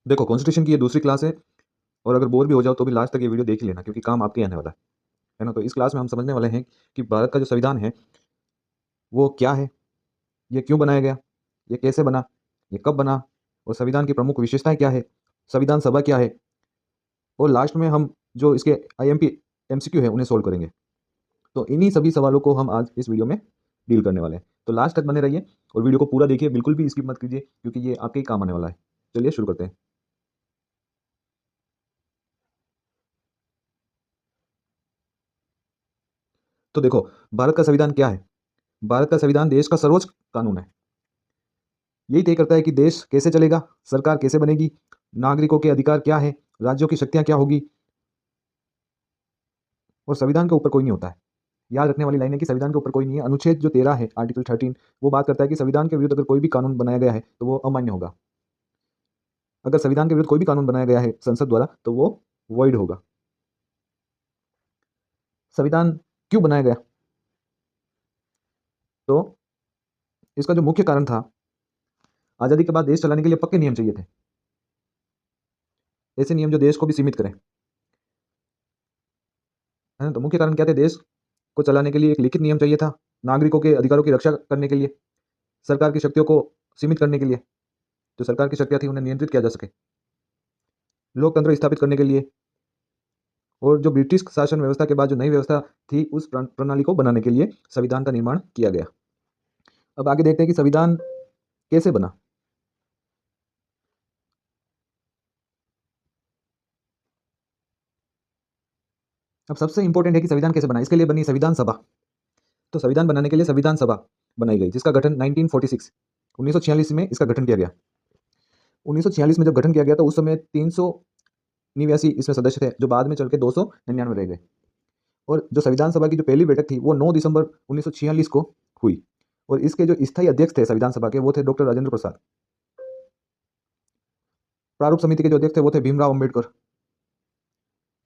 देखो, कॉन्स्टिट्यूशन की ये दूसरी क्लास है और अगर बोर भी हो जाओ तो भी लास्ट तक ये वीडियो देख ही लेना, क्योंकि काम आपके आने वाला है ना। तो इस क्लास में हम समझने वाले हैं कि भारत का जो संविधान है वो क्या है, ये क्यों बनाया गया, ये कैसे बना, ये कब बना, और संविधान की प्रमुख विशेषताएं क्या है, संविधान सभा क्या है, और लास्ट में हम जो इसके आईएमपी एमसीक्यू है उन्हें सोल्व करेंगे। तो इन्हीं सभी सवालों को हम आज इस वीडियो में डील करने वाले हैं। तो लास्ट तक बने रहिए और वीडियो को पूरा देखिए, बिल्कुल भी स्किप मत कीजिए, क्योंकि ये आपके ही काम आने वाला है। चलिए शुरू करते हैं। तो देखो, भारत का संविधान क्या है। भारत का संविधान देश का सर्वोच्च कानून है। यही तय करता है कि देश कैसे चलेगा, सरकार कैसे बनेगी, नागरिकों के अधिकार क्या है, राज्यों की शक्तियां क्या होगी, और संविधान के ऊपर कोई नहीं होता है। याद रखने वाली लाइन है कि संविधान के ऊपर कोई नहीं है। अनुच्छेद जो 13 है, आर्टिकल 13, वो बात करता है कि संविधान के विरुद्ध अगर कोई भी कानून बनाया गया है तो वो अमान्य होगा। अगर संविधान के विरुद्ध कोई भी कानून बनाया गया है संसद द्वारा तो वो वॉइड होगा। संविधान क्यों बनाया गया? तो इसका जो मुख्य कारण था, आजादी के बाद देश चलाने के लिए पक्के नियम चाहिए थे, ऐसे नियम जो देश को भी सीमित करें, है ना। तो मुख्य कारण क्या थे? देश को चलाने के लिए एक लिखित नियम चाहिए था, नागरिकों के अधिकारों की रक्षा करने के लिए, सरकार की शक्तियों को सीमित करने के लिए, जो सरकार की शक्तियां थी उन्हें नियंत्रित किया जा सके, लोकतंत्र स्थापित करने के लिए, और जो ब्रिटिश शासन व्यवस्था के बाद जो नई व्यवस्था थी उस प्रणाली को बनाने के लिए संविधान का निर्माण किया गया। अब आगे देखते हैं कि संविधान कैसे बना। अब सबसे इंपॉर्टेंट है कि संविधान कैसे बना। इसके लिए बनी संविधान सभा। तो संविधान बनाने के लिए संविधान सभा बनाई गई, जिसका गठन 1946 1946 में इसका गठन किया गया। 1946 में जब गठन किया गया तो उस समय 389 इसमें सदस्य थे, जो बाद में चल के 299 रह गए। और जो संविधान सभा की जो पहली बैठक थी वो 9 दिसंबर 1946 को हुई। और इसके जो स्थायी अध्यक्ष थे संविधान सभा के, वो थे डॉक्टर राजेंद्र प्रसाद। प्रारूप समिति के जो अध्यक्ष थे वो थे भीमराव अम्बेडकर।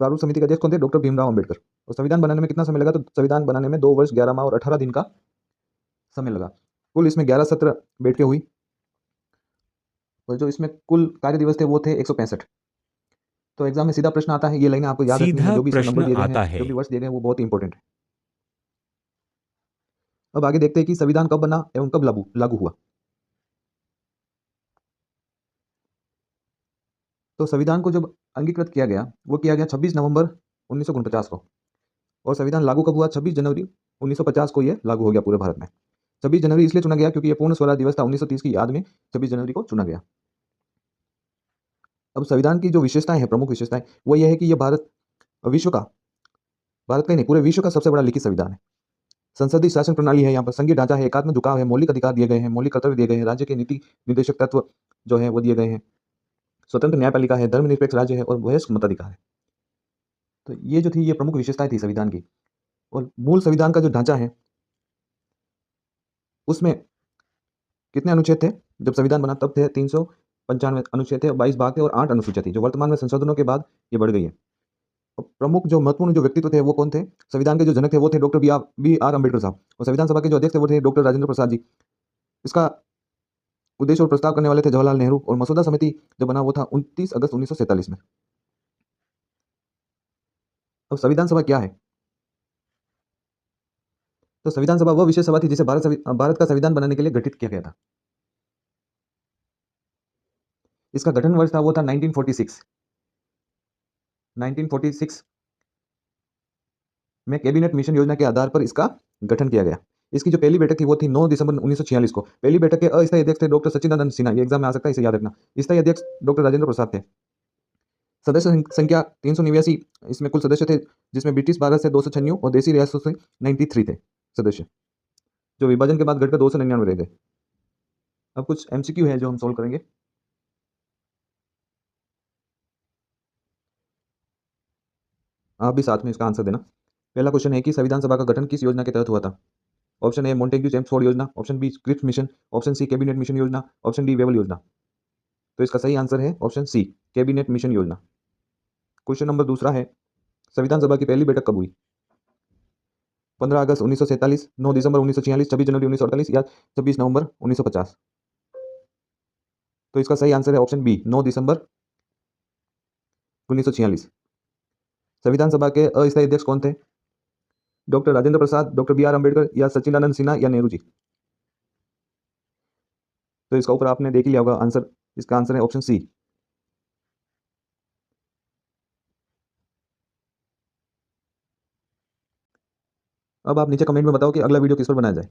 प्रारूप समिति के अध्यक्ष कौन थे? डॉक्टर भीमराव अम्बेडकर। और संविधान बनाने में कितना समय लगा? तो संविधान बनाने में 2 वर्ष 11 माह और 18 दिन का समय लगा। कुल इसमें 11 सत्र बैठकें हुई, और जो इसमें कुल कार्य दिवस थे वो थे 165। तो एग्जाम में सीधा प्रश्न आता है, ये लाइनें आपको याद रखनी है। सीधा जो भी इसमें नंबर प्रश्न दिए गए हैं, आता है। जो भी वर्ष दिए गए हैं, वो बहुत ही इंपॉर्टेंट है। अब आगे देखते हैं कि संविधान कब बना एवं कब लागू लागू हुआ। तो संविधान को जब अंगीकृत किया गया वो किया गया 26 नवंबर 1949 को। और संविधान लागू कब हुआ? 26 जनवरी 1950 को ये लागू हो गया पूरे भारत में। 26 जनवरी इसलिए चुना गया क्योंकि ये पूर्ण स्वराज दिवस था। 1930 की याद में 26 जनवरी को चुना गया। अब संविधान की जो विशेषताएं हैं, प्रमुख विशेषताएं, वो ये है कि ये विश्व का भारत का ही नहीं पूरे विश्व का सबसे बड़ा लिखित संविधान है। संसदीय शासन प्रणाली है, यहाँ पर संघीय ढांचा है, एकात्म झुकाव है, मौलिक अधिकार दिए गए हैं, मौलिक कर्तव्य दिए गए हैं, राज्य के नीति निर्देशक तत्व जो है वो दिए गए हैं, स्वतंत्र न्यायपालिका है, धर्मनिरपेक्ष राज्य है, और वयस्क मताधिकार है। तो ये जो थी ये प्रमुख विशेषताएं थी संविधान की। और मूल संविधान का जो ढांचा है उसमें कितने अनुच्छेद थे? जब संविधान बना तब थे 395 अनुच्छेद थे, 22 भाग थे और 8 अनुसूचियां थी, जो वर्तमान में संशोधनों के बाद ये बढ़ गई है। और प्रमुख जो महत्वपूर्ण जो व्यक्तित्व थे वो कौन थे? संविधान के जो जनक थे वो थे डॉक्टर बी आर अम्बेडकर साहब, और संविधान सभा के जो अध्यक्ष थे वो थे डॉक्टर राजेंद्र प्रसाद जी। इसका उद्देश्य और प्रस्ताव करने वाले थे जवाहरलाल नेहरू, और मसौदा समिति जो बना वो था 29 अगस्त 1947 में। अब संविधान सभा क्या है? तो संविधान सभा वह विशेष सभा थी जिसे भारत का संविधान बनाने के लिए गठित किया गया था। इसका गठन वर्ष था वो था 1946। 1946 में कैबिनेट मिशन योजना के आधार पर इसका गठन किया गया। इसकी जो पहली बैठक थी वो थी 9 दिसंबर 1946 को। पहली बैठक के अस्थायी अध्यक्ष थे डॉक्टर सच्चिदानंद सिन्हा। ये एग्जाम में आ सकता है, इसे याद रखना। स्थायी अध्यक्ष डॉक्टर राजेंद्र प्रसाद थे। सदस्य संख्या 389 इसमें कुल सदस्य थे, जिसमें ब्रिटिश भारत से 296 और देसी रियासतों से 93 थे सदस्य, जो विभाजन के बाद घटकर 299 रह गए। अब कुछ एमसीक्यू है जो हम सोल्व करेंगे। आप भी साथ में इसका आंसर देना। पहला क्वेश्चन है कि संविधान सभा का गठन किस योजना के तहत हुआ था? ऑप्शन ए मोंटेग्यू चेम्सफोर्ड योजना, option B Cripps mission, option C cabinet mission योजना, ऑप्शन डी वेवल योजना। तो इसका सही आंसर है ऑप्शन सी, कैबिनेट मिशन योजना। क्वेश्चन नंबर दूसरा है, संविधान सभा की पहली बैठक कब हुई? 15 अगस्त 1947, 9 दिसंबर 1946, 26 जनवरी 1948 या 26 नवंबर 1950। तो इसका सही आंसर है ऑप्शन बी, 9 दिसंबर 1946। संविधान सभा के अस्थायी अध्यक्ष कौन थे? Doctor Rajendra Prasad, doctor B R Ambedkar या सच्चिदानंद सिन्हा या नेहरू जी? तो इसका ऊपर आपने देख लिया होगा आंसर। इसका आंसर है ऑप्शन सी। अब आप नीचे कमेंट में बताओ कि अगला वीडियो किस पर बनाया जाए।